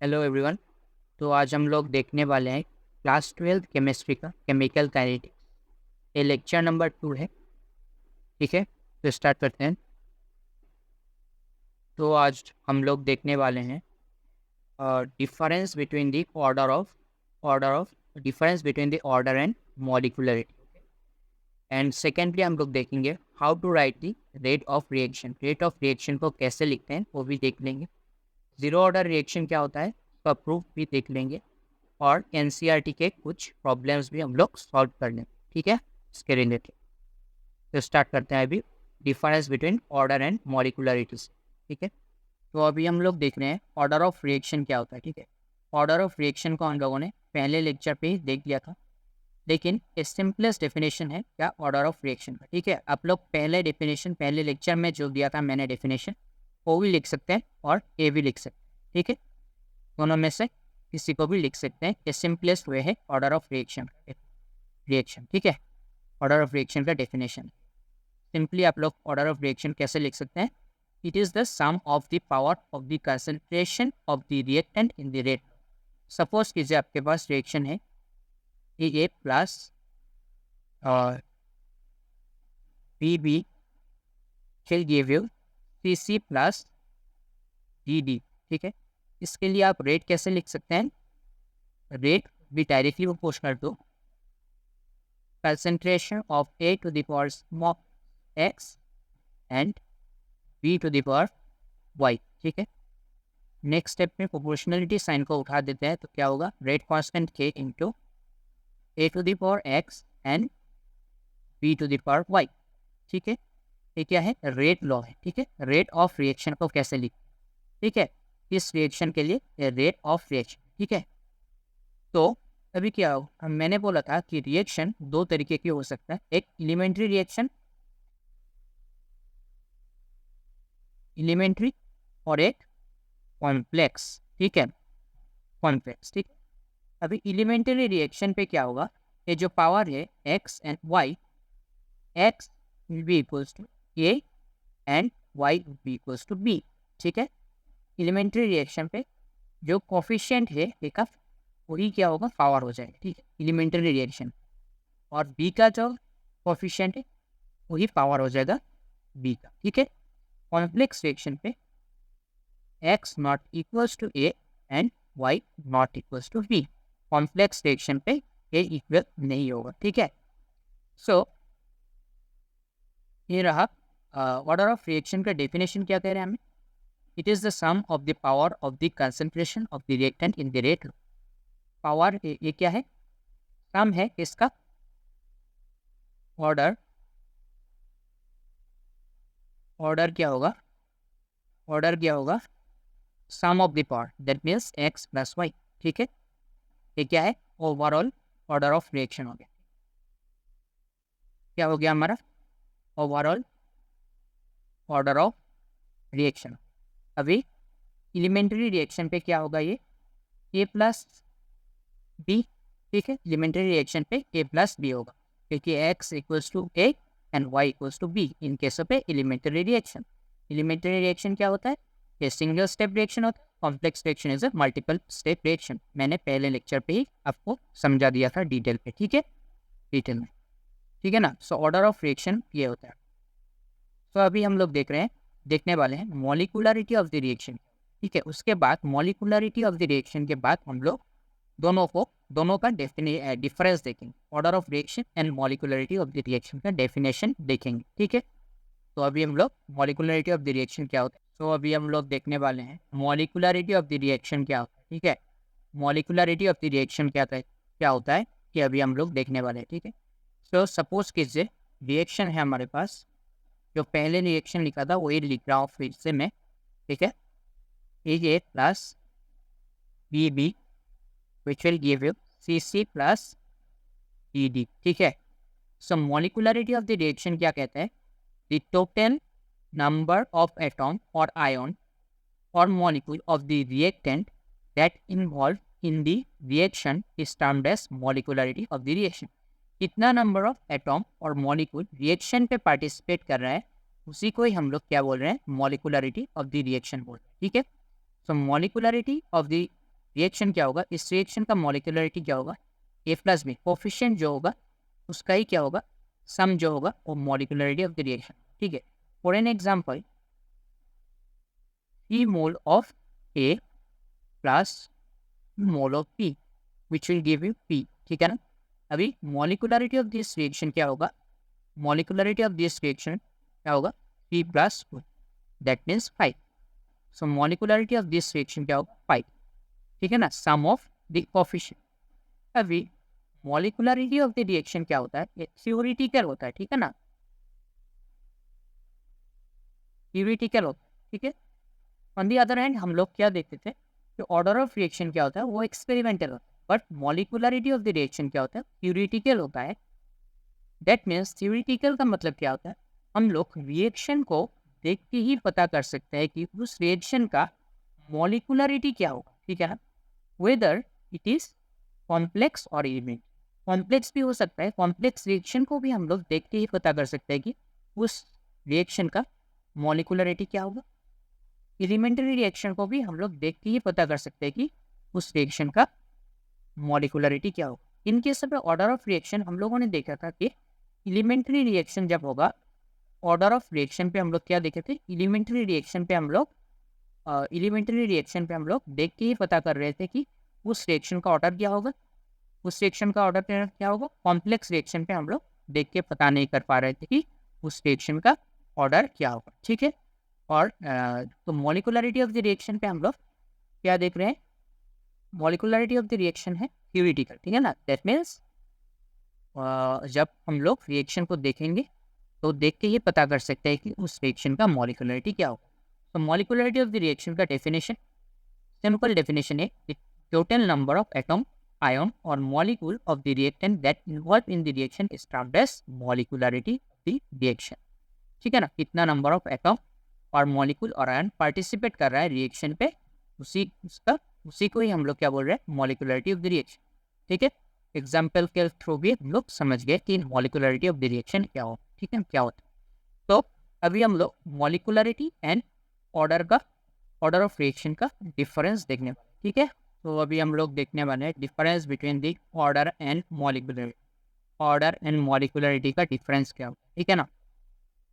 Hello everyone. तो आज हम लोग देखने वाले हैं क्लास 12 केमिस्ट्री का केमिकल काइनेटिक्स। ये लेक्चर नंबर 2 है। ठीक है, तो स्टार्ट करते हैं। तो आज हम लोग देखने वाले हैं difference between the order of difference between the order and molecularity. And secondly हम लोग देखेंगे how to write the rate of reaction को कैसे लिखते हैं वो भी देख लेंगे। जीरो ऑर्डर रिएक्शन क्या होता है उसका प्रूफ भी देख लेंगे, और एनसीईआरटी के कुछ प्रॉब्लम्स भी हम लोग सॉल्व कर लें। ठीक है, इसके रिलेटेड तो स्टार्ट करते हैं अभी difference between order and molecularity से। ठीक है, तो अभी हम लोग देख रहे हैं ऑर्डर ऑफ रिएक्शन क्या होता है। ठीक है, ऑर्डर ऑफ रिएक्शन को हम लोगों ने पहले लेक्चर पे ही देख लिया था, लेकिन सिंपलेस्ट डेफिनेशन है क्या ऑर्डर ऑफ रिएक्शन का। ठीक है, आप लोग पहले लेक्चर में जो दिया था मैंने डेफिनेशन, वो भी लिख सकते हैं और ए भी लिख सकते हैं। ठीक है, दोनों में से किसी को भी लिख सकते हैं। ये सिंपलेस्ट वे है ऑर्डर ऑफ रिएक्शन। ठीक है, ऑर्डर ऑफ रिएक्शन का डेफिनेशन सिंपली आप लोग ऑर्डर ऑफ रिएक्शन कैसे लिख सकते हैं? It is the sum of the power of the concentration of the reactant in the rate. Suppose कीजिए आपके पास रिएक्शन है A plus B B will give you C C plus D D. ठीक है, इसके लिए आप रेट कैसे लिख सकते हैं? रेट भी directly proportional to concentration of A to the power small x and B to the power y। ठीक है, नेक्स्ट स्टेप में प्रोपोर्शनलिटी साइन को उठा देते हैं तो क्या होगा? Rate constant k into A to the power x and B to the power y। ठीक है, ये क्या है? रेट लॉ है। ठीक है, रेट ऑफ रिएक्शन को कैसे लिख? ठीक है, इस रिएक्शन के लिए रेट ऑफ रिएक्शन। ठीक है, तो अभी क्या हो, मैंने बोला था कि रिएक्शन दो तरीके की हो सकता है, एक एलिमेंट्री और एक कॉम्प्लेक्स। ठीक है, कॉम्प्लेक्स। ठीक है, अभी एलिमेंट्री रिएक्शन पे क्या होगा? ये जो पावर है X and Y, X will be equals to A and Y will be equals to B. ठीक है, एलिमेंट्री रिएक्शन पे जो कोफिशिएंट है ए का, वही क्या होगा? पावर हो जाएगा। ठीक है, एलिमेंट्री रिएक्शन, और बी का जो कोफिशिएंट है वही पावर हो जाएगा बी का। ठीक है, कॉम्प्लेक्स रिएक्शन पे x not equals to A and y not equals to b। Complex reaction पे ए इक्वल नहीं होगा। ठीक है, सो ये रहा ऑर्डर ऑफ रिएक्शन का डेफिनेशन। क्या कह रहे हैं हमें? It is the sum of the power of the concentration of the reactant in the rate. Power ये क्या है? सम है इसका ऑर्डर। ऑर्डर क्या होगा? ऑर्डर क्या होगा? Sum of the power, that means X plus Y. ठीक है, ये क्या है? ओवरऑल ऑर्डर ऑफ रिएक्शन हो गया। क्या हो गया हमारा? Overall order of reaction. अभी एलिमेंट्री रिएक्शन पे क्या होगा? ये ए प्लस बी। ठीक है, एलिमेंट्री रिएक्शन पे ए प्लस बी होगा, क्योंकि X equals to A and Y equals to B in case of a elementary reaction. Elementary reaction क्या होता है? ये सिंगल स्टेप रिएक्शन होता है। Complex reaction is a multiple step reaction. मैंने पहले लेक्चर पे ही आपको समझा दिया था डिटेल पे। ठीक है, डिटेल में। ठीक है ना, सो ऑर्डर ऑफ रिएक्शन ये होता है। तो अभी हम लोग देखने वाले हैं मॉलिकुलरिटी ऑफ द रिएक्शन। ठीक है, उसके बाद मॉलिकुलरिटी ऑफ द रिएक्शन के बाद हम लोग दोनों का डिफरेंस देखेंगे। Order of reaction and molecularity of the reaction का डेफिनेशन देखेंगे। ठीक है, तो अभी हम लोग मॉलिकुलरिटी ऑफ द रिएक्शन क्या होता है, तो अभी हम लोग देखने वाले हैं मॉलिकुलरिटी ऑफ द रिएक्शन क्या होता है। ठीक है, मॉलिकुलरिटी ऑफ द रिएक्शन क्या होता है कि अभी हम लोग देखने वाले हैं। ठीक है, तो सपोज कीजिए रिएक्शन है हमारे पास, जो पहले रिएक्शन लिखा था वही लिख रहा हूँ फिर से मैं। ठीक है, A plus B B which will give you C C plus D D. ठीक है, so molecularity of the reaction क्या कहता है? The total number of atom और आयन और molecule of the reactant that involve in the reaction is termed as molecularity of the reaction. कितना number of atom और molecule reaction पे participate कर रहा है, उसी को ही हम लोग क्या बोल रहे हैं? मॉलिकुलरिटी ऑफ द रिएक्शन बोल रहे हैं। ठीक है, so molecularity of the reaction क्या होगा, इस रिएक्शन का मॉलिक्यूलरिटी क्या होगा, ए प्लस बी, कोफिशिएंट जो होगा उसका ही क्या होगा, सम जो होगा वो मॉलिक्यूलरिटी ऑफ द रिएक्शन। ठीक है, for an example 3 mole of A plus mole of P which will give U P. ठीक है ना। अभी मॉलिक्यूलरिटी ऑफ दिस रिएक्शन क्या होगा, मॉलिक्यूलरिटी ऑफ दिस रिएक्शन क्या होगा, 3 plus 4, that means 5। So molecularity of this reaction क्या होगा, 5। ठीक है ना, सम ऑफ द कोफिशिएंट। अभी मॉलिक्यूलरिटी ऑफ द रिएक्शन क्या होता है, ये थ्योरेटिकल होता है। ठीक है ना, थ्योरेटिकल होता है। ठीक है, ऑन दी अदर हैंड हम लोग क्या देखते थे कि ऑर्डर ऑफ रिएक्शन क्या होता है, वो एक्सपेरिमेंटल होता है, but molecularity of the reaction क्या होता है, थ्योरेटिकल होता है। दैट मीन्स थ्योरेटिकल का मतलब क्या होता है, हम लोग रिएक्शन को देख के ही पता कर सकते हैं कि उस रिएक्शन का मॉलिक्यूलरिटी क्या होगा। ठीक है ना, वेदर इट इज कॉम्प्लेक्स और एलिमेंट। कॉम्प्लेक्स भी हो सकता है, कॉम्प्लेक्स रिएक्शन को भी हम लोग देख के ही पता कर सकते हैं कि उस रिएक्शन का मॉलिक्यूलरिटी क्या होगा। एलिमेंट्री रिएक्शन को भी हम लोग देख के ही पता कर सकते हैं कि उस रिएक्शन का मॉलिक्यूलरिटी क्या होगा। इन केस में ऑर्डर ऑफ रिएक्शन हम लोगों ने देखा था कि एलिमेंट्री रिएक्शन जब होगा, ऑर्डर ऑफ रिएक्शन पे हम लोग क्या देखे थे, एलिमेंट्री रिएक्शन पे हम लोग देख के ही पता कर रहे थे कि उस रिएक्शन का ऑर्डर क्या होगा, उस रिएक्शन का ऑर्डर क्या होगा। कॉम्प्लेक्स रिएक्शन पे हम लोग देख के पता नहीं कर पा रहे थे कि उस रिएक्शन का ऑर्डर क्या होगा। ठीक है, और तो मॉलिक्यूलरिटी ऑफ द रिएक्शन पे हम लोग क्या देख रहे हैं, मॉलिक्यूलरिटी ऑफ द रिएक्शन है थ्योरेटिकल। ठीक है ना, दैट मीन्स जब हम लोग रिएक्शन को देखेंगे तो देख के ये पता कर सकते हैं कि उस रिएक्शन का मॉलिक्यूलरिटी क्या होगा। तो मॉलिक्यूलरिटी ऑफ द रिएक्शन का डेफिनेशन, सिंपल डेफिनेशन है, total number of atom, ion और molecule of the reactant that involve in the reaction is termed as molecularity of the reaction. ठीक है ना, कितना नंबर ऑफ एटम और molecule और ion participate कर रहा है रिएक्शन पे, उसी को ही हम लोग क्या बोल रहे हैं, मॉलिक्यूलरिटी ऑफ द रिएक्शन। ठीक है, एग्जाम्पल के थ्रू भी हम लोग समझ गए कि मॉलिक्यूलरिटी ऑफ द रिएक्शन क्या हो। ठीक है, क्या होता है। तो अभी हम लोग molecularity and order of reaction का डिफरेंस देखने वाले। ठीक है, तो अभी हम लोग देखने वाले हैं difference between the order and molecularity. Order and molecularity का डिफरेंस क्या होता है। ठीक है ना,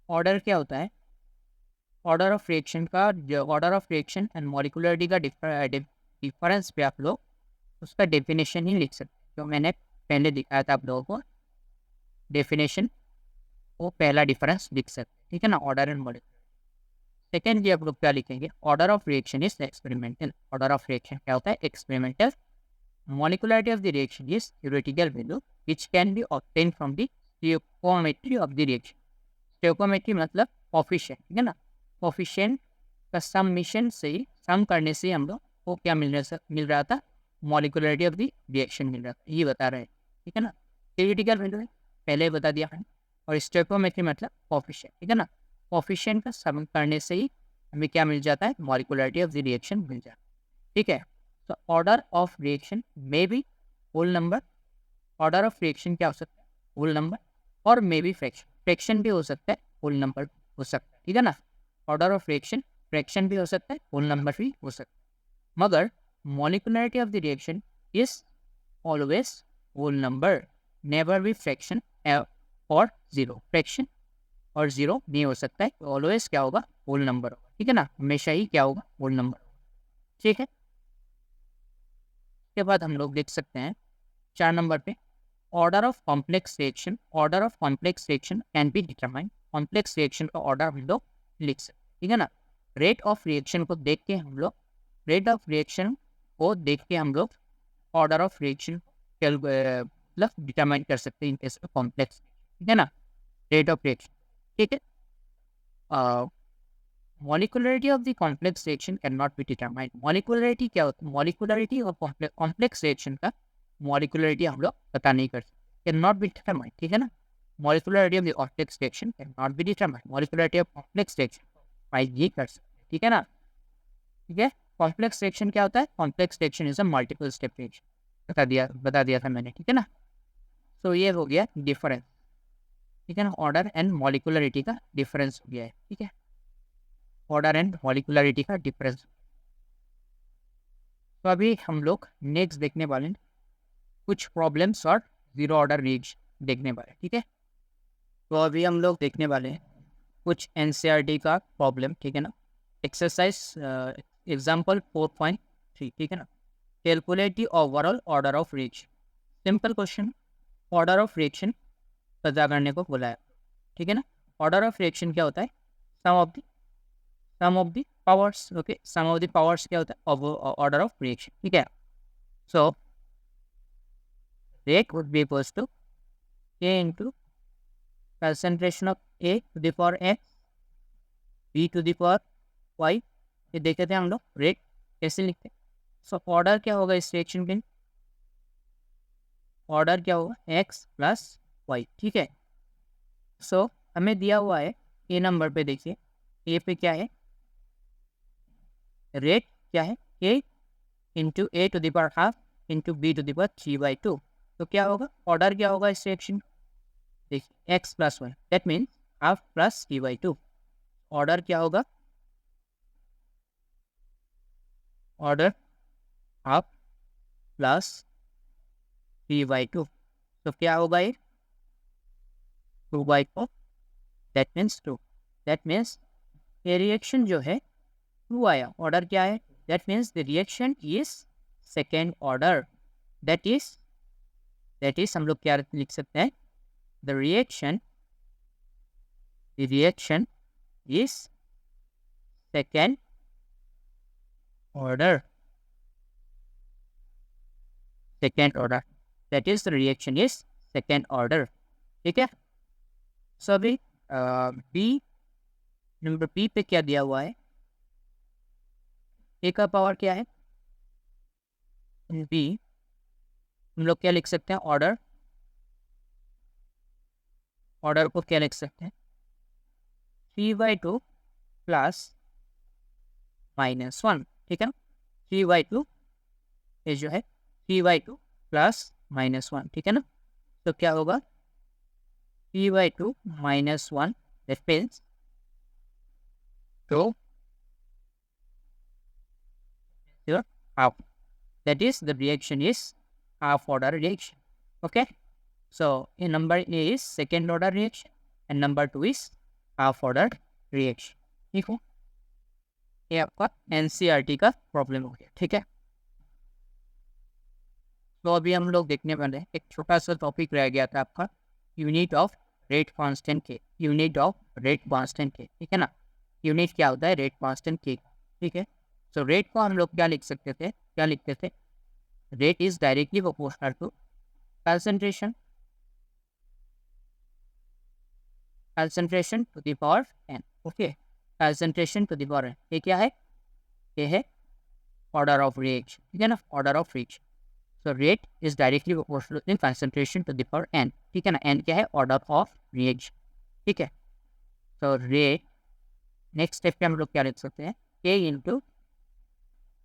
ऑर्डर क्या होता है, order of reaction and molecularity का डिफरेंस पे आप लोग उसका डेफिनेशन ही लिख सकते हैं, जो मैंने पहले दिखाया था आप लोगों को डेफिनेशन, वो पहला डिफरेंस लिख सकते हैं। ठीक है ना, ऑर्डर एंड मॉलिक्यूलरिटी। सेकेंड आप लोग क्या लिखेंगे, order of reaction is experimental. Order of reaction क्या होता है, experimental. Molecularity of the reaction is theoretical value which can be obtain from the stoichiometry of the reaction. Stoichiometry मतलब coefficient. ठीक है ना, कोफिशिएंट का समिशन से ही, सम करने से हम लोग को क्या मिल रहा था, मॉलिक्यूलरिटी ऑफ द रिएक्शन मिल रहा था, ये बता रहे हैं। ठीक है ना, थ्योरेटिकल वैल्यू है, पहले ही बता दिया है। और स्टोइकोमेट्री मतलब कोफिशिएंट। ठीक है ना, कोफिशिएंट का सम करने से ही हमें क्या मिल जाता है, मॉलिक्यूलरिटी ऑफ द रिएक्शन मिल जाता है। ठीक है, तो order of reaction may be whole number. Order of reaction क्या हो सकता है, होल नंबर, और मे बी फ्रैक्शन। फ्रैक्शन भी हो सकता है, होल नंबर हो सकता है। ठीक है ना, ऑर्डर ऑफ रिएक्शन फ्रैक्शन भी हो सकता है, होल नंबर भी हो सकता है, मगर molecularity of the reaction is always whole number, never be fraction और जीरो। फ्रैक्शन और जीरो नहीं हो सकता है, ऑलवेज क्या होगा, होल नंबर होगा। ठीक है ना, हमेशा ही क्या होगा, होल नंबर होगा। ठीक है, इसके बाद हम लोग देख सकते हैं 4 नंबर पे, order of complex reaction. Order of complex reaction can be determine. Complex reaction का ऑर्डर हम लोग लिख सकते हैं। ठीक है ना, रेट ऑफ रिएक्शन को देख के हम लोग ऑर्डर ऑफ रिएक्शन मतलब डिटरमाइन कर सकते हैं इन केस में कॉम्प्लेक्स। ठीक है ना, रेट ऑफ रिएक्शन। ठीक है, molecularity of the complex reaction can not be determined. Molecularity क्या होता है, मॉलिक्यूलरिटी और कॉम्प्लेक्स रिएक्शन का मॉलिक्यूलरिटी हम लोग पता नहीं कर सकते, कैन नॉट बी डिटरमाइंड। ठीक है ना, molecularity of the complex reaction can not be determined. Molecularity of complex reaction find ये कर सकते हैं। ठीक है ना, ठीक है, कॉम्प्लेक्स रिएक्शन क्या होता है, complex reaction is a multiple step reaction, बता दिया था मैंने। ठीक है ना, तो ये हो गया डिफरेंस। ठीक है ना, ऑर्डर एंड मॉलिक्यूलरिटी का डिफरेंस हो गया है। ठीक है, ऑर्डर एंड मॉलिक्यूलरिटी का डिफरेंस। तो अभी हम लोग नेक्स्ट देखने वाले हैं कुछ प्रॉब्लम्स और जीरो ऑर्डर रिएक्शन देखने वाले, ठीक है। तो अभी हम लोग देखने वाले हैं कुछ एनसीईआरटी का प्रॉब्लम, ठीक है ना। एक्सरसाइज एग्जाम्पल 4.3, ठीक है ना। Calculate the overall order of reaction. Simple question, order of reaction पता करने को बोला है, ठीक है ना। ऑर्डर ऑफ रिएक्शन क्या होता है? Sum of the powers, okay. Sum of the powers क्या होता है? ऑर्डर ऑफ रिएक्शन, ठीक है। So rate would be equals to K into concentration of A to the power X, B to the power Y। ये देखे थे हम लोग रेट कैसे लिखते हैं। सो ऑर्डर क्या होगा इस रिएक्शन के? ऑर्डर क्या होगा? X प्लस वाई, ठीक है। सो हमें दिया हुआ है ए नंबर पे, देखिए ए पे क्या है? रेट क्या है? K into A to the power half into B to the power 3/2। तो क्या होगा? ऑर्डर क्या होगा इस रिएक्शन? देखिए x plus Y, that means half plus 3/2। Order क्या होगा? Order half plus 3/2। तो क्या होगा ये? 2/4, दैट मीन्स 2। दैट मीन्स ये रिएक्शन जो है 2 आया। ऑर्डर क्या है? That means the reaction is second order. That is हम लोग क्या लिख सकते हैं? The reaction is second order, that is the reaction is second order, ठीक है। सो अभी बी नंबर बी पे क्या दिया हुआ है? ए का पावर क्या है? बी हम लोग क्या लिख सकते हैं? ऑर्डर को क्या लिख सकते हैं? 3/2 प्लस -1, ठीक है ना। 3/2 ये जो है 3/2 प्लस -1, ठीक है ना। तो क्या होगा? 3/2 -1, दैट मीन्स तो half, that is the reaction is half order reaction, okay। So in number A is second order reaction and number 2 is half order reaction, ठीक है। ये आपका एनसीईआरटी का प्रॉब्लम हो गया, ठीक है। तो अभी हम लोग देखने वाले हैं एक छोटा सा टॉपिक रह गया था आपका, यूनिट ऑफ रेट कांस्टेंट के। यूनिट ऑफ रेट कांस्टेंट के, ठीक है ना। यूनिट क्या होता है? रेट कांस्टेंट के, ठीक है। सो रेट को हम लोग क्या लिख सकते थे? क्या लिखते थे? Rate is directly proportional to concentration to the power n, okay. concentration to the power n, ये क्या है? ये है ऑर्डर ऑफ रिएक्शन, ठीक है ना। Order of reaction, so rate is directly proportional in concentration to the power n, ठीक है ना। n क्या है? ऑर्डर ऑफ रिएक्शन, ठीक है। तो रेट नेक्स्ट स्टेप पे हम लोग क्या लिख सकते हैं? k into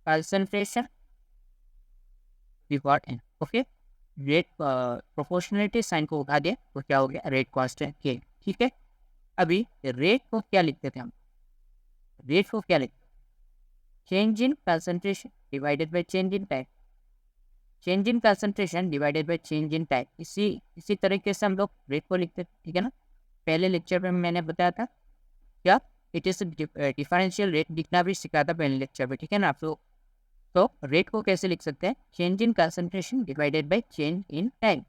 concentration the power n, okay. Rate proportionality sign को उठा दिया तो क्या हो गया? रेट कांस्टेंट के, ठीक है। अभी रेट को क्या लिखते थे हम? रेट को क्या लिखते? Change in concentration divided by change in time. Change in concentration divided by change in time, इसी तरीके से हम लोग रेट को लिखते, ठीक है ना। पहले लेक्चर में मैंने बताया था क्या? इट इज डिफरेंशियल रेट लिखना भी सिखाया था पहले लेक्चर में, ठीक है ना आप लोग। तो रेट को कैसे लिख सकते हैं? Change in concentration divided by change in time.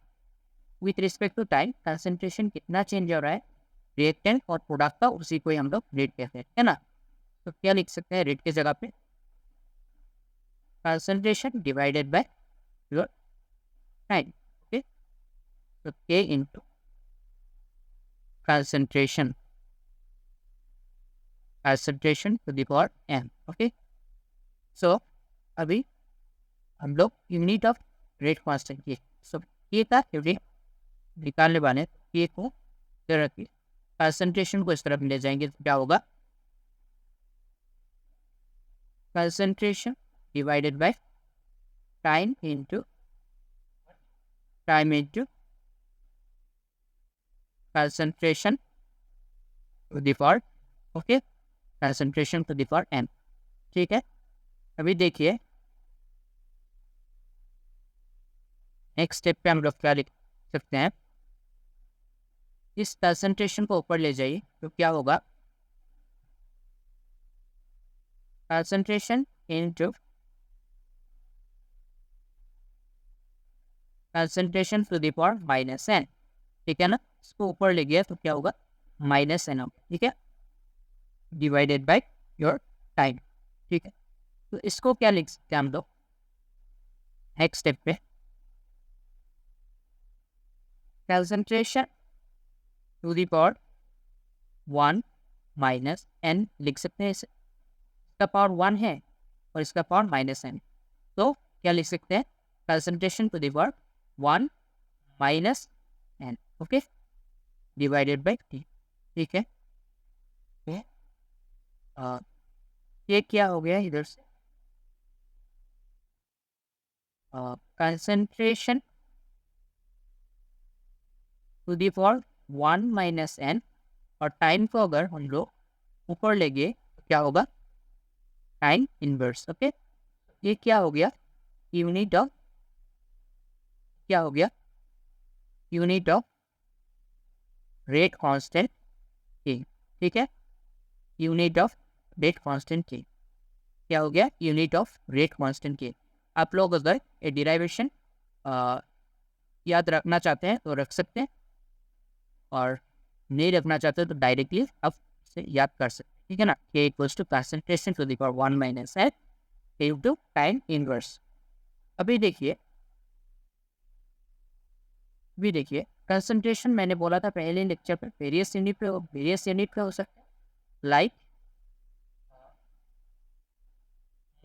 With respect to time concentration कितना चेंज हो रहा है रिएक्टेंट और प्रोडक्ट का, उसी को ही हम लोग रेट कहते हैं, है ना। तो क्या लिख सकते हैं रेट की जगह पे? Concentration divided by your time, okay. तो K into concentration to the power n, okay. So अभी हम लोग यूनिट ऑफ रेट कांस्टेंट की, सो के का यूनिट निकालने वाले के को रखिए, कंसंट्रेशन को इस तरफ ले जाएंगे तो क्या होगा? Concentration divided by time into concentration to the power, okay, concentration to the power n, ठीक है। अभी देखिए नेक्स्ट स्टेप पे हम लोग क्या लिख सकते हैं, इस कंसंट्रेशन को ऊपर ले जाइए तो क्या होगा, concentration into concentration to the power minus N, ठीक है ना। इसको ऊपर ले गया तो क्या होगा, माइनस एन होगा, ठीक है, डिवाइडेड बाय योर टाइम, ठीक है। तो इसको क्या लिख सकते हैं हम लोग नेक्स्ट स्टेप पे, concentration to the power 1 minus N लिख सकते हैं इसे, इसका पावर 1 है और इसका पावर माइनस एन, तो क्या लिख सकते हैं, concentration to the power 1 minus N, okay, divided by T, ठीक है। ये क्या हो गया इधर से, concentration to the power 1 minus N, और टाइम को अगर हम लोग ऊपर ले गए तो क्या होगा, टाइम इनवर्स, ओके। ये क्या हो गया, यूनिट ऑफ, क्या हो गया, यूनिट ऑफ रेट कांस्टेंट के, ठीक है, यूनिट ऑफ रेट कांस्टेंट के, क्या हो गया, यूनिट ऑफ रेट कांस्टेंट के। आप लोग अगर ये डिराइवेशन याद रखना चाहते हैं तो रख सकते हैं, और नहीं रखना चाहते तो डायरेक्टली आप से याद कर सकते हैं, ठीक है ना। K equals to concentration to the power 1 minus N into time inverse. अभी देखिए कंसंट्रेशन मैंने बोला था पहले लेक्चर पे, वेरियस यूनिट पे हो सकता है, लाइक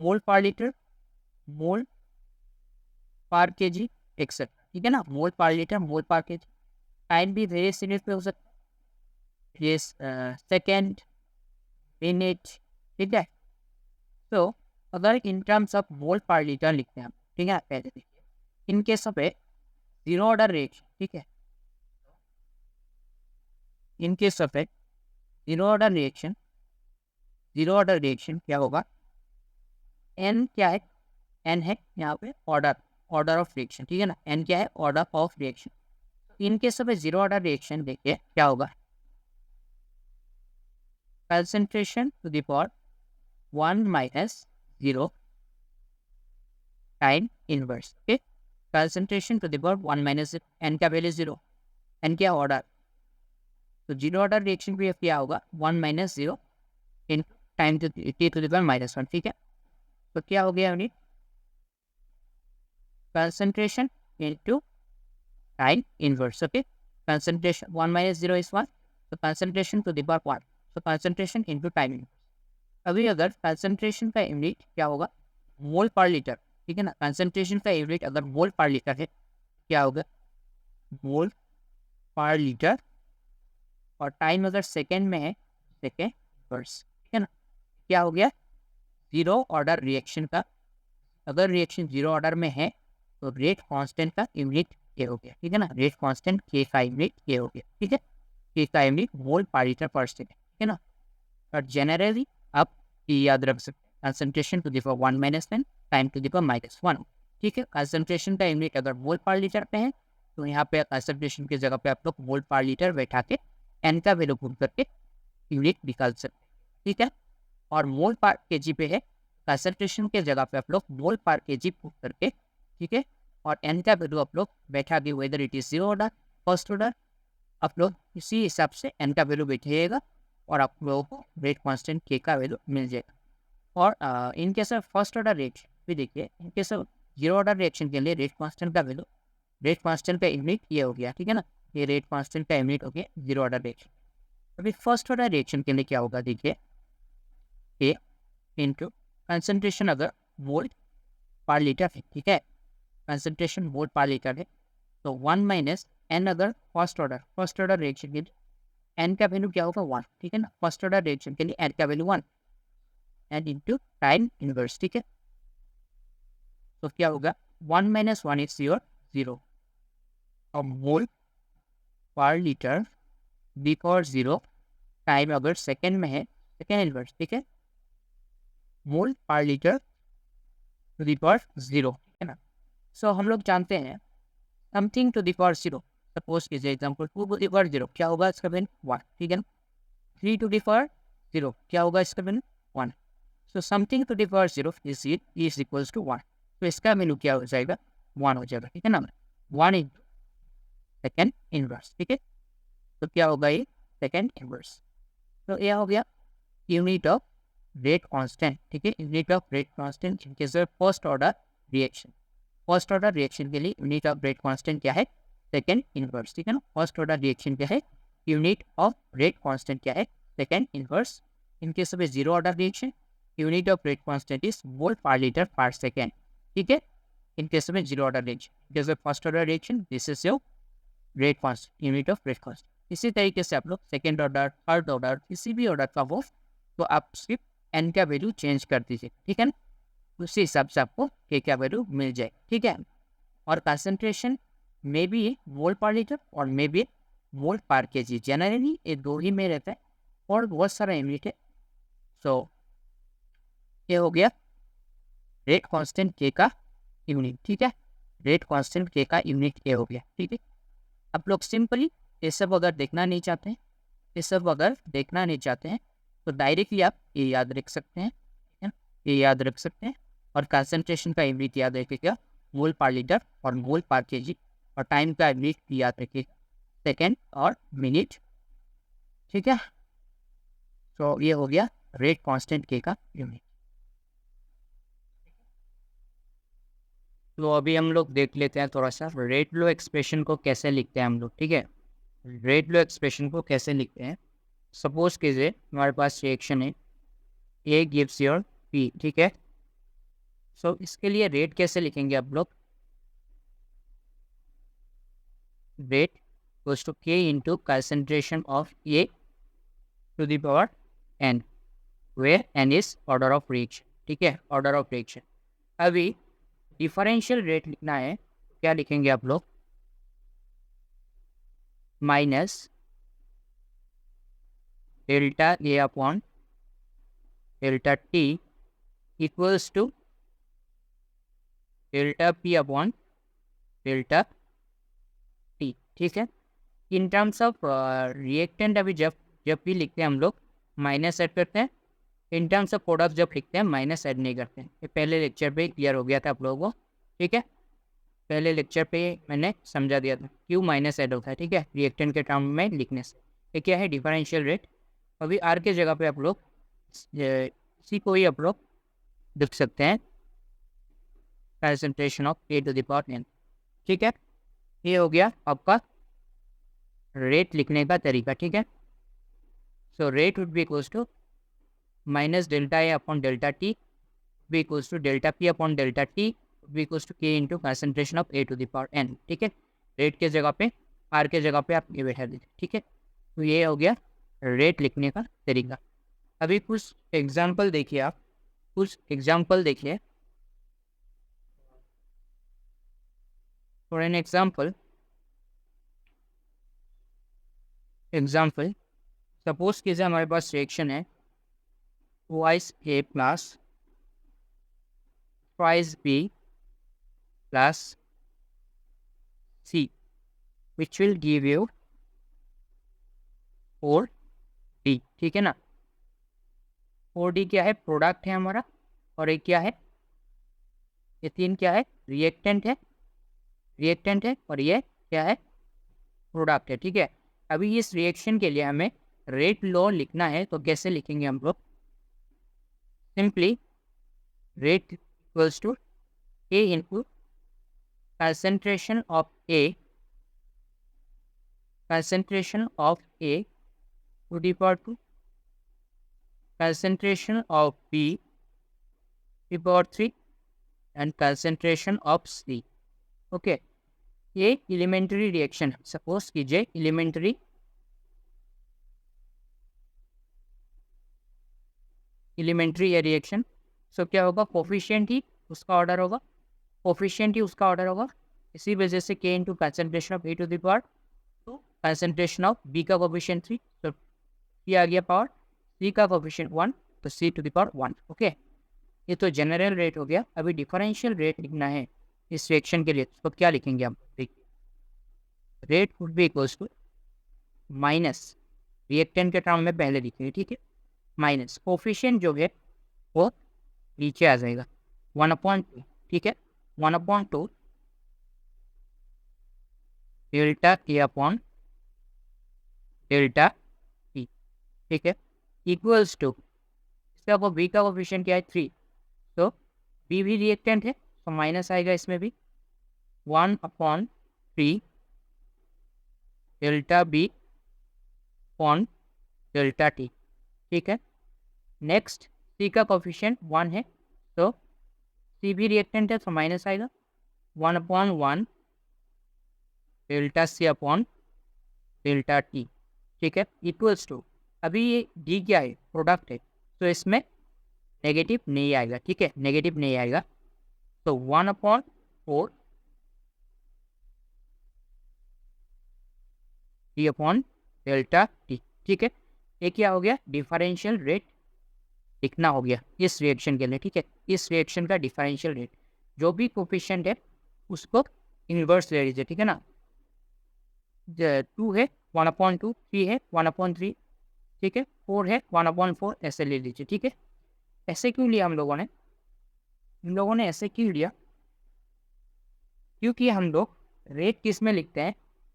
मोल पर लीटर, मोल पर केजी एक्सेट्रा, ठीक है ना, मोल पर लीटर, मोल पर केजी। टाइम भी वेरियस यूनिट पे हो सकता है, ये सेकेंड, मिनट, ठीक है। तो अगर इन टर्म्स ऑफ मोल पर लीटर लिखते हैं हम, ठीक है, पहले देखिए इन case of a zero order reaction, ठीक है, इन case of a zero order reaction क्या होगा, एन क्या है, एन है यहाँ पे ऑर्डर ऑफ रिएक्शन, ठीक है ना, एन क्या है, order of reaction. In case of a zero order reaction देखिए क्या होगा, concentration to the power 1 minus 0 time inverse, okay, concentration to the power 1 minus, N का वैल्यू 0, एन क्या ऑर्डर, तो जीरो ऑर्डर रिएक्शन भी क्या होगा, 1 minus 0 in time to T to the power minus 1, ठीक है। तो क्या हो गया unit, concentration into time inverse, okay, concentration 1 minus 0 is 1, तो कंसंट्रेशन टू द पावर 1, तो कंसंट्रेशन इनटू टाइम इनवर्स। अभी अगर कंसंट्रेशन का यूनिट क्या होगा, मोल पर लीटर, ठीक है ना, कंसंट्रेशन का यूनिट अगर मोल पर लीटर है क्या होगा, मोल पर लीटर, और टाइम अगर सेकेंड में है सेकेंड इनवर्स, ठीक है ना। क्या हो गया, जीरो ऑर्डर रिएक्शन का, अगर रिएक्शन जीरो ऑर्डर में है तो रेट कांस्टेंट का यूनिट के हो गया, ठीक है ना, रेट कांस्टेंट के का यूनिट के हो गया, ठीक है, के का यूनिट मोल पर लीटर पर सेकेंड, ठीक है ना। और जनरली आप याद रख सकते हैं, concentration to the power 1 minus N, time to the power minus 1, ठीक है। कंसंट्रेशन का यूनिट अगर मोल पर लीटर पे है तो यहाँ पे कंसंट्रेशन की जगह पे आप लोग मोल पर लीटर बैठा के एन का वैल्यू पुट करके यूनिट निकाल सकते हैं, ठीक है। और मोल पर केजी पे है, कंसंट्रेशन के जगह पे आप लोग मोल पर केजी पुट करके, ठीक है, और एन का वैल्यू आप लोग बैठा के, whether it is zero order first order, आप लोग इसी हिसाब से एन का वैल्यू बैठिएगा और आप लोगों को रेट कांस्टेंट के का वैल्यू मिल जाएगा। और इन case of first order reaction भी देखिए, इन case of zero order reaction के लिए रेट कांस्टेंट का वैल्यू, रेट कांस्टेंट का यूनिट ये हो गया, ठीक है ना, ये रेट कांस्टेंट का यूनिट हो गया जीरो ऑर्डर रिएक्शन। अभी फर्स्ट ऑर्डर रिएक्शन के लिए क्या होगा देखिए, ए इंटू कंसंट्रेशन अगर मोल पर लीटर है, ठीक है, कंसंट्रेशन मोल पर लीटर है तो 1 माइनस एन, अगर फर्स्ट ऑर्डर रिएक्शन के लिए एन का वैल्यू क्या होगा 1, ठीक है ना, फर्स्ट ऑर्डर रिएक्शन के लिए एन का value 1 and into time inverse, ठीक है। तो क्या होगा 1 माइनस 1 इज योर 0, और मोल पर लीटर बिफोर 0, टाइम अगर सेकेंड में है सेकेंड इनवर्स, ठीक है, मोल पर लीटर टू द पावर 0, ठीक है ना। सो हम लोग जानते हैं something to the power 0, suppose कीजिए एग्जाम्पल 2 टू द पावर 0 क्या होगा इसका वैल्यू 1, ठीक है ना। 3 टू द पावर 0 क्या होगा इसका value 1। So something to the power 0 is equals to 1, तो इसका वैल्यू क्या हो जाएगा 1 हो जाएगा, ठीक है ना। 1 इंटू सेकेंड इनवर्स, ठीक है। तो क्या होगा ये सेकेंड इनवर्स। तो यह हो गया यूनिट ऑफ रेट कांस्टेंट, ठीक है। Unit of rate constant in case of first order reaction. First order reaction के लिए यूनिट ऑफ रेट कांस्टेंट क्या है सेकेंड इनवर्स, ठीक है ना। फर्स्ट ऑर्डर रिएक्शन क्या है यूनिट ऑफ रेट कांस्टेंट क्या है second inverse. In case of a zero order reaction unit of rate constant is mole पर लीटर पर सेकेंड, ठीक है। इन case of a zero order reaction, in case of first order reaction this is your rate constant, unit of rate constant. इसी तरीके से आप लोग second order third order किसी भी ऑर्डर का हो तो आप सिर्फ एन का वैल्यू चेंज कर दीजिए, ठीक है ना। उसी हिसाब से आपको के का वैल्यू मिल जाए, ठीक है। और कंसंट्रेशन में भी मोल पर लीटर और में भी मोल पर केजी, जनरली ये दो ही में रहता है और बहुत सारा यूनिट है। सो ये हो गया रेट कांस्टेंट के का यूनिट, ठीक है। रेट कांस्टेंट के का यूनिट ये हो गया, ठीक है। आप लोग सिंपली ये सब अगर देखना नहीं चाहते हैं, ये सब अगर देखना नहीं चाहते हैं तो डायरेक्टली आप ये याद रख सकते हैं, ठीक है, ये याद रख सकते हैं। और कंसंट्रेशन का यूनिट याद रखिएगा मोल पर लीटर और मोल पर केजी, और टाइम का यूनिट भी याद रखिएगा सेकेंड और मिनट, ठीक है। तो ये हो गया रेट कांस्टेंट के का यूनिट। तो अभी हम लोग देख लेते हैं थोड़ा सा रेट लो एक्सप्रेशन को कैसे लिखते हैं हम लोग, ठीक है। रेट लो एक्सप्रेशन को कैसे लिखते हैं, सपोज कीजिए हमारे पास रिएक्शन है ए गिव्स योर पी, ठीक है। सो इसके लिए रेट कैसे लिखेंगे आप लोग, rate goes to K into concentration of A to the power N, where N is order of reaction, ठीक है, ऑर्डर ऑफ रिएक्शन। अभी डिफरेंशियल रेट लिखना है, क्या लिखेंगे आप लोग, minus delta A upon delta T equals to delta P upon delta T, ठीक है। इन टर्म्स ऑफ रिएक्टेंट अभी जब भी लिखते हैं हम लोग माइनस ऐड करते हैं, इन टर्म्स ऑफ प्रोडक्ट जब लिखते हैं माइनस ऐड नहीं करते हैं। ये पहले लेक्चर पे क्लियर हो गया था आप लोगों को, ठीक है। पहले लेक्चर पे मैंने समझा दिया था क्यों माइनस ऐड होता है, ठीक है, रिएक्टेंट के टर्म में लिखने से। ये क्या है डिफरेंशियल रेट। अभी आर के जगह पे आप लोग सी को ही आप लोग लिख सकते हैं concentration of A to the power N, ठीक है। ये हो गया आपका रेट लिखने का तरीका, ठीक है। So rate would be equals to minus delta A upon delta T be equals to delta P upon delta T be equals to K into concentration of A to the power N, ठीक है। Rate के जगह पे are के जगह पे आप ये बैठा दीजिए, ठीक है। तो ये हो गया रेट लिखने का तरीका। अभी कुछ एग्जाम्पल देखिए, आप कुछ एग्जाम्पल देखिए। फॉर एन एग्जाम्पल सपोज कीजिए हमारे पास रिएक्शन है twice A plus twice B plus C which will give you 4D, ठीक है ना। 4D क्या है प्रोडक्ट है हमारा, और एक क्या है ये तीन क्या है रिएक्टेंट है, और ये क्या है प्रोडक्ट है, ठीक है। अभी इस रिएक्शन के लिए हमें रेट लॉ लिखना है, तो कैसे लिखेंगे हम लोग, simply rate equals to A into concentration of A to the power 2 concentration of B to the power 3 and concentration of C, okay. ये एलिमेंट्री रिएक्शन है, सपोज कीजिए एलिमेंट्री ये रिएक्शन। सो क्या होगा कोफिशिएंट ही उसका ऑर्डर होगा, इसी वजह से K into concentration of A to the power 2 concentration of B का कोफिशिएंट 3, तो ये आ गया पावर, सी का कोफिशिएंट 1 तो सी टू द पावर 1, ओके। ये तो जनरल रेट हो गया। अभी डिफरेंशियल रेट लिखना है इस रिएक्शन के लिए, तो क्या लिखेंगे हम, देखिए rate would be equals to minus, reactant के टर्म में पहले लिखेंगे, ठीक है, माइनस कोफिशिएंट जो है वो नीचे आ जाएगा 1/2, ठीक है, 1/2 delta A upon delta T, ठीक है, इक्वल्स टू, इसका वो बी का कोफिशिएंट क्या है 3, तो बी भी रिएक्टेंट है तो माइनस आएगा इसमें भी 1/3 delta B upon delta T, ठीक है। नेक्स्ट सी का कोफिशिएंट 1 है तो सी भी रिएक्टेंट है तो माइनस आएगा 1/1 delta C upon delta T, ठीक है, इक्वल्स टू, अभी ये डी क्या है, प्रोडक्ट है, तो इसमें नेगेटिव नहीं आएगा, ठीक है, नेगेटिव नहीं आएगा, तो 1/4 टी अपॉन डेल्टा टी, ठीक है। ये क्या हो गया, डिफरेंशियल रेट लिखना हो गया इस रिएक्शन के लिए, ठीक है, इस रिएक्शन का डिफरेंशियल रेट, जो भी कोफिशिएंट है उसको इन्वर्स ले लीजिए, ठीक है ना, 2 है 1/2, 3 है 1/3, ठीक है, 4 है 1/4, ऐसे ले लीजिए, ठीक है। ऐसे क्यों लिया हम लोगों ने ऐसे क्यों लिया, क्योंकि हम लोग रेट किस में लिखते हैं,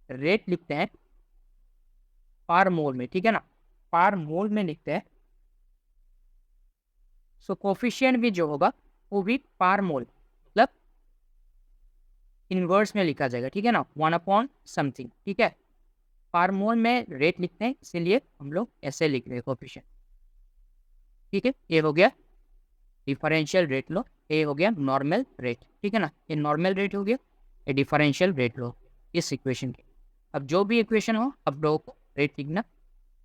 रेट लिखते हैं पार मोल में, ठीक है ना, पार मोल में लिखते हैं, सो कोफिशिएंट भी जो होगा वो भी पार मोल मतलब इन्वर्स में लिखा जाएगा, ठीक है ना, 1/समथिंग, ठीक है, पार मोल में रेट लिखते हैं इसीलिए हम लोग ऐसे लिख रहे हैं कोफिशिएंट, ठीक है। ये हो गया डिफरेंशियल रेट लो, ये हो गया नॉर्मल रेट, ठीक है ना, ये नॉर्मल रेट हो गया, ये डिफरेंशियल रेट लो इस इक्वेशन के। अब जो भी इक्वेशन हो अब लोगों को रेट लिखना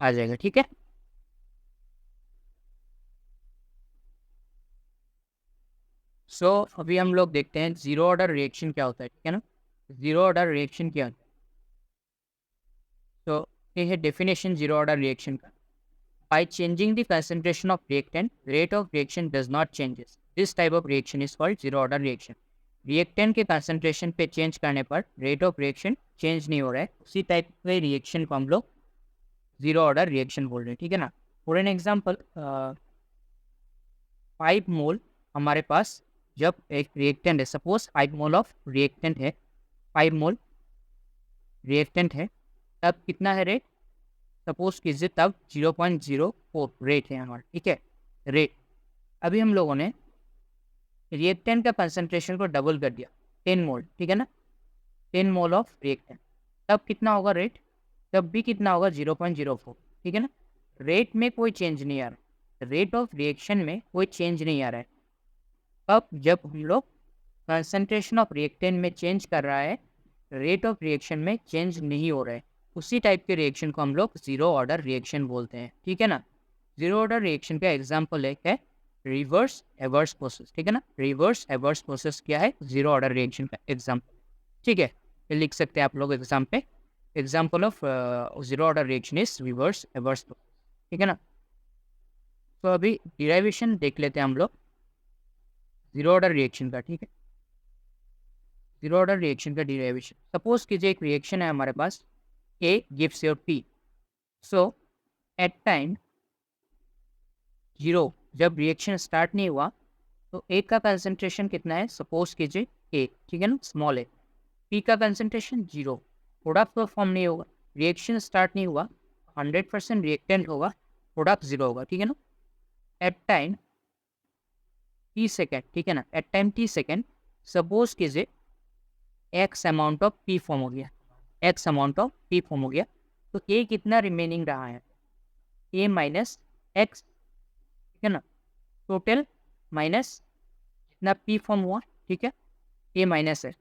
आ जाएगा, ठीक है। सो अभी हम लोग देखते हैं जीरो ऑर्डर रिएक्शन क्या होता है, ठीक है ना, जीरो ऑर्डर रिएक्शन क्या होता है। तो ये है डेफिनेशन जीरो ऑर्डर रिएक्शन का, by changing the concentration of reactant, rate of reaction does not changes. This type of reaction is called zero order reaction. Reactant के कंसंट्रेशन पे चेंज करने पर रेट ऑफ रिएक्शन चेंज नहीं हो रहा है, उसी टाइप के रिएक्शन को हम लोग जीरो ऑर्डर रिएक्शन बोल रहे हैं, ठीक है ना। फॉर एन एग्जांपल 5 मोल हमारे पास जब एक रिएक्टेंट है, सपोज 5 मोल ऑफ रिएक्टेंट है, 5 मोल रिएक्टेंट है, तब कितना है रेट, सपोज कीजिए तब 0.04 रेट है हमारा, ठीक है, रेट। अभी हम लोगों ने रिएक्टेंट का कंसंट्रेशन को डबल कर दिया 10 मोल, ठीक है ना, 10 मोल ऑफ रिएक्टेंट, तब कितना होगा रेट, तब भी कितना होगा 0.04, ठीक है ना। रेट में कोई चेंज नहीं आ रहा है, रेट ऑफ रिएक्शन में कोई चेंज नहीं आ रहा है, अब जब हम लोग कंसंट्रेशन ऑफ रिएक्टेंट में चेंज कर रहा है, रेट ऑफ रिएक्शन में चेंज नहीं हो रहा है, उसी टाइप के रिएक्शन को हम लोग जीरो ऑर्डर रिएक्शन बोलते हैं, ठीक है ना। जीरो ऑर्डर रिएक्शन का एग्जांपल है रिवर्स एवर्स प्रोसेस, ठीक है ना, रिवर्स एवर्स प्रोसेस क्या है, जीरो ऑर्डर रिएक्शन का एग्जांपल, ठीक है, ये लिख सकते हैं आप लोग एग्जाम पे, example of zero order reaction is reverse averse process, ठीक है ना। तो अभी डिराइवेशन देख लेते हैं हम लोग जीरो ऑर्डर रिएक्शन का, ठीक है, जीरो ऑर्डर रिएक्शन का डिराइवेशन। सपोज कीजिए एक रिएक्शन है हमारे पास A gives your P. So at time 0 जब रिएक्शन स्टार्ट नहीं हुआ तो A का कंसंट्रेशन कितना है, सपोज कीजिए A, ठीक है ना, स्मॉल a, P का कंसंट्रेशन 0, प्रोडक्ट तो फॉर्म नहीं होगा, रिएक्शन स्टार्ट नहीं हुआ, 100% रिएक्टेंट होगा, प्रोडक्ट 0 होगा, ठीक है ना। एट टाइम T सेकेंड, ठीक है ना, at time T second suppose कीजिए X amount of P form हो गया, X amount of P form हो गया, तो A कितना रिमेनिंग रहा है, A माइनस X, ठीक है ना, टोटल माइनस जितना P फॉर्म हुआ, ठीक है, A माइनस X,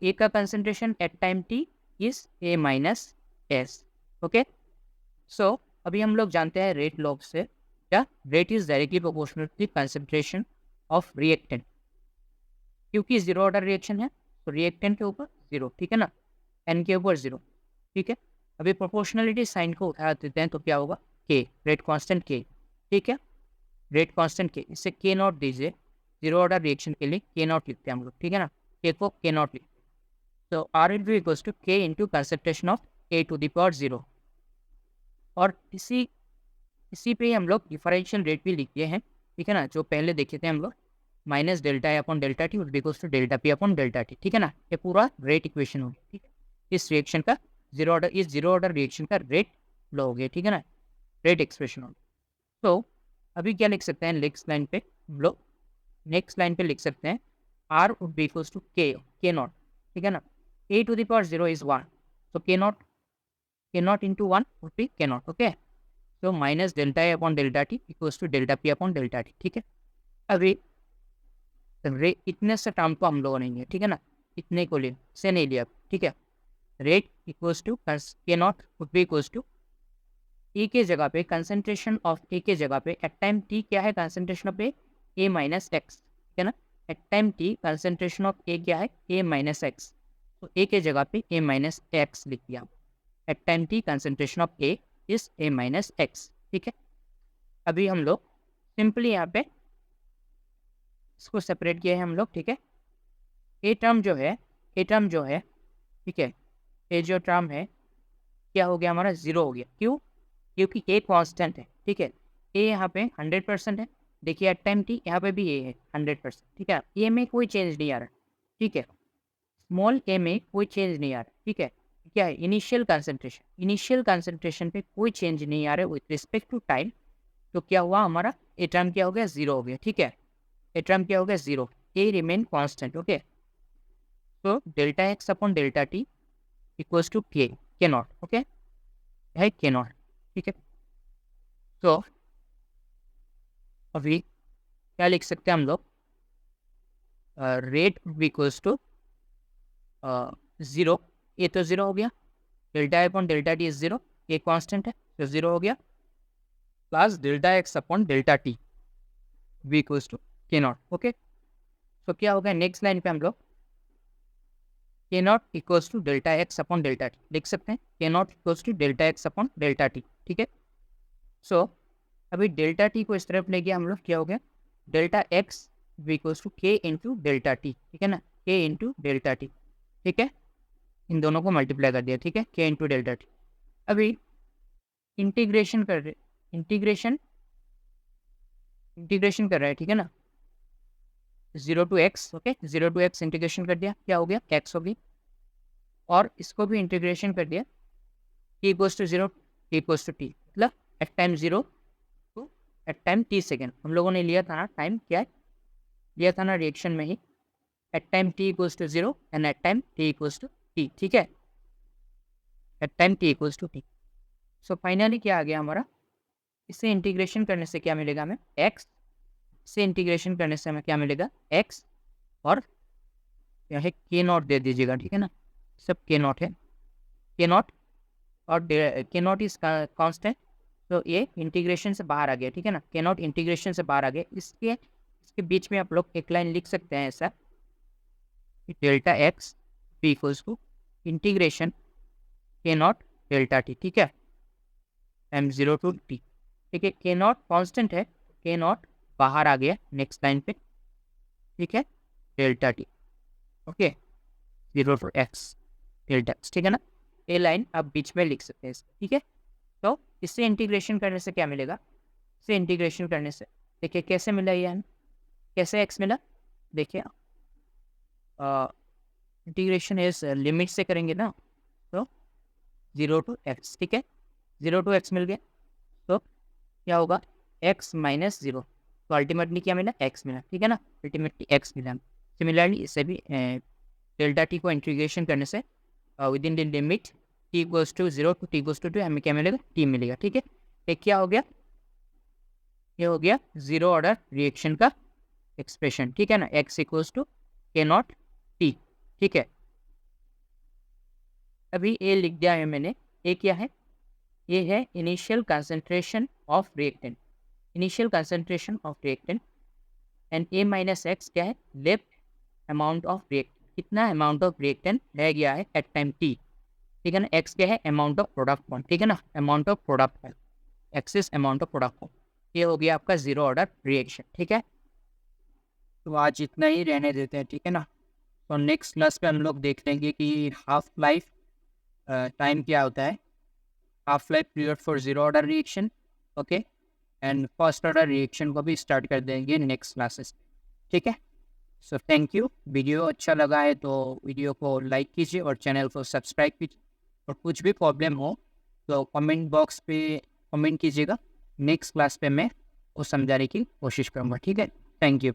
A का concentration at time T is A minus S, okay. So अभी हम लोग जानते हैं रेट लॉ से क्या, rate is directly proportional to the concentration of reactant, क्योंकि जीरो ऑर्डर रिएक्शन है तो रिएक्टेंट के ऊपर 0, ठीक है ना, एन के ऊपर 0, ठीक है। अभी प्रोपोर्शनलिटी साइन को उठा देते हैं तो क्या होगा, के, रेट कांस्टेंट के, ठीक है, रेट कांस्टेंट के, इससे के नॉट दीजिए, जीरो ऑर्डर रिएक्शन के लिए के नॉट लिखते हैं हम लोग, ठीक है ना, के को के नॉट लिखते हैं, तो R will be equals to K into concentration of A to the power 0। और इसी पे हम लोग डिफरेंशियल रेट भी लिख दिए हैं, ठीक है ना, जो पहले देखे थे हम लोग, minus delta A upon delta T equals to delta P upon delta T, ठीक है ना। ये पूरा रेट इक्वेशन हो गया, ठीक है। इस रिएक्शन का जीरो ऑर्डर रिएक्शन का रेट लो हो गया, ठीक है ना, रेट एक्सप्रेशन हो गया। तो अभी क्या लिख सकते हैं नेक्स्ट लाइन पे हम लोग, नेक्स्ट लाइन पे लिख सकते हैं R would be equals to K naught, ठीक है ना। A to the power 0 is 1, so k naught into 1 would be k naught, okay। so minus delta a upon delta t equals to delta p upon delta t, ठीक है। अभी इतने से term को हम लोगों ने लिया, ठीक है ना, इतने को लिए से नहीं लिया, ठीक है। Rate equals to K naught would be equals to A के जगह पे कंसंट्रेशन ऑफ ए के जगह पे एट टाइम टी क्या है, concentration of A minus X, ठीक है ना। At time T concentration of A क्या है, ए माइनस एक्स, तो ए के जगह पे ए माइनस एक्स लिख दिया। At time T concentration of A is A minus X, ठीक है। अभी हम लोग सिंपली यहाँ पे इसको सेपरेट किए हैं हम लोग, ठीक है। ए टर्म जो है, ठीक है, ये जो टर्म है क्या हो गया हमारा, 0 हो गया। क्यों? क्योंकि ए कांस्टेंट है, ठीक है। ए यहाँ पे 100% है, देखिए एट टाइम टी यहाँ पे भी ए है 100%, ठीक है। ए में कोई चेंज नहीं आ रहा, ठीक है, स्मॉल ए में कोई चेंज नहीं आ रहा, ठीक है। क्या है, इनिशियल कंसंट्रेशन पे कोई चेंज नहीं आ रहा है विथ रिस्पेक्ट टू टाइम। तो क्या हुआ हमारा, ए टर्म क्या हो गया, 0 हो गया, ठीक है। ए टर्म क्या हो गया, 0, ए रिमेन कांस्टेंट, ओके। तो delta X upon delta T equals to K naught, okay, है के नॉट, ठीक है। तो अभी क्या लिख सकते हैं हम लोग, रेट इक्वल्स टू 0, ये तो 0 हो गया, delta upon delta T is 0, ये कांस्टेंट है तो 0 हो गया, plus delta X upon delta T V equals to K naught, okay. तो क्या हो गया नेक्स्ट लाइन पे हम लोग K naught equals to delta X upon delta T लिख सकते हैं, K naught equals to delta X upon delta T, ठीक है। सो अभी डेल्टा टी को इस तरफ ले गया हम लोग, क्या हो गया, delta X V equals to K into delta T, ठीक है ना, के इंटू डेल्टा टी, ठीक है। इन दोनों को मल्टीप्लाई कर दिया, ठीक है, के इंटू डेल्टा टी। अभी इंटीग्रेशन कर रहे, इंटीग्रेशन कर रहा है, ठीक है ना, 0 to X, okay, 0 to X integration कर दिया, क्या हो गया, एक्स हो गई। और इसको भी इंटीग्रेशन कर दिया, T equals to 0, T equals to T, मतलब at time 0 to at time T second. हम लोगों ने लिया था ना टाइम, क्या है लिया था ना रिएक्शन में ही, at time T equals to 0 and at time T equals to T, ठीक है, at time T equals to T. So finally क्या आ गया हमारा, इसे इंटीग्रेशन करने से क्या मिलेगा हमें, एक्स, से इंटीग्रेशन करने से हमें क्या मिलेगा, एक्स, और क्या है के नॉट दे दीजिएगा, ठीक है ना, सब के नॉट है, के नॉट और के नॉट इज कांस्टेंट, तो ये इंटीग्रेशन से बाहर आ गया, ठीक है ना, के नॉट इंटीग्रेशन से बाहर आ गया। इसके बीच में आप लोग एक लाइन लिख सकते हैं ऐसा, delta X P equals to integration K naught delta T, ठीक है, एम 0 टू टी, ठीक है। के नॉट कॉन्स्टेंट है, के नॉट बाहर आ गया नेक्स्ट लाइन पे, ठीक है, delta T, okay, 0 to X delta X, ठीक है ना। ये लाइन आप बीच में लिख सकते हैं, ठीक है। तो इससे इंटीग्रेशन करने से क्या मिलेगा, इससे इंटीग्रेशन करने से देखिए कैसे मिला ये, कैसे एक्स मिला, देखिए इंटीग्रेशन इस लिमिट से करेंगे ना, तो 0 टू एक्स, ठीक है, 0 टू एक्स मिल गया, तो क्या होगा, एक्स माइनस 0, तो अल्टीमेटली क्या मिला, एक्स मिला, ठीक है ना, अल्टीमेटली एक्स मिला। सिमिलरली इससे भी डेल्टा टी को इंटीग्रेशन करने से within the limit T equals to 0 to T equals to 2 हमें क्या मिलेगा, टी मिलेगा, ठीक है। एक क्या हो गया, ये हो गया 0 ऑर्डर रिएक्शन का एक्सप्रेशन, ठीक है ना, x equals to K not T, ठीक है। अभी ये लिख दिया है मैंने, ये क्या है, ये है initial concentration of reactant, initial concentration of reactant, and A minus x क्या है, लेफ्ट अमाउंट ऑफ रिएक्टेंट, कितना अमाउंट ऑफ रिएक्टेंट रह गया है एट टाइम टी, ठीक है ना। एक्स क्या है, अमाउंट ऑफ प्रोडक्ट फॉर्म, ठीक है ना, amount of product form, axis amount of product form, ये हो गया आपका 0 ऑर्डर रिएक्शन, ठीक है। तो आज इतना ही रहने देते हैं, ठीक है ना। तो नेक्स्ट क्लास पे हम लोग देख लेंगे कि हाफ लाइफ टाइम क्या होता है, half life period for zero order reaction, okay, and first order reaction को भी स्टार्ट कर देंगे नेक्स्ट क्लासेस। ठीक है, सो थैंक यू। वीडियो अच्छा लगा है तो वीडियो को लाइक कीजिए और चैनल को सब्सक्राइब कीजिए, और कुछ भी प्रॉब्लम हो तो कमेंट बॉक्स पे कमेंट कीजिएगा, नेक्स्ट क्लास पे मैं वो समझाने की कोशिश करूँगा। ठीक है, थैंक यू।